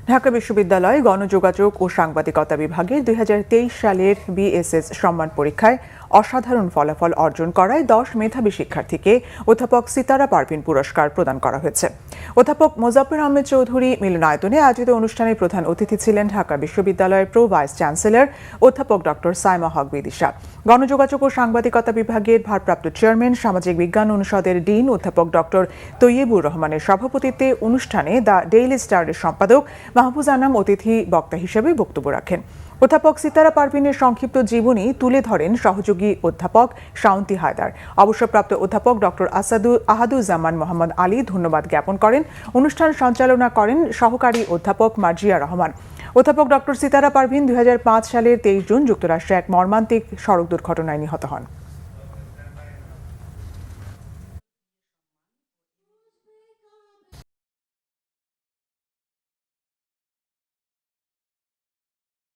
ঢাকা বিশ্ববিদ্যালয় গণযোগাযোগ ও সাংবাদিকতা বিভাগের 2023 সালের বিএসএস সম্মান পরীক্ষায় অসাধারণ ফলাফল অর্জন করায় 10 মেধাবী শিক্ষার্থীকে অধ্যাপক সিতারা পারভিন পুরস্কার প্রদান করা হয়েছে। অধ্যাপক মোজাফফর আহমেদ চৌধুরী মিলনায়তনে আয়োজিত অনুষ্ঠানে প্রধান অতিথি ছিলেন ঢাকা বিশ্ববিদ্যালয়ের প্রো ভাইস চ্যান্সেলর অধ্যাপক ডক্টর সাইমা হক বিদিশা। গণযোগাযোগ ও সাংবাদিকতা বিভাগের ভারপ্রাপ্ত চেয়ারম্যান সামাজিক বিজ্ঞান অনুষদের ডিন অধ্যাপক ডক্টর তৈয়বুর রহমানের সভাপতিত্বে অনুষ্ঠানে দ্য ডেইলি স্টারের সম্পাদক মাহফুজ আনাম অতিথি বক্তা হিসেবে বক্তব্য রাখেন। অধ্যাপক সিতারা পারভিনের সংক্ষিপ্ত জীবনী তুলে ধরেন সহযোগী অধ্যাপক শাওন্তি হায়দার। অবসরপ্রাপ্ত অধ্যাপক ডক্টর আহাদুজ্জামান মোহাম্মদ আলী ধন্যবাদ জ্ঞাপন করেন। অনুষ্ঠান সঞ্চালনা করেন সহকারী অধ্যাপক মার্জিয়া রহমান। অধ্যাপক ডক্টর সিতারা পারভিন 2005 সালের 23 জুন যুক্তরাষ্ট্রে এক মর্মান্তিক সড়ক দুর্ঘটনায় নিহত হন।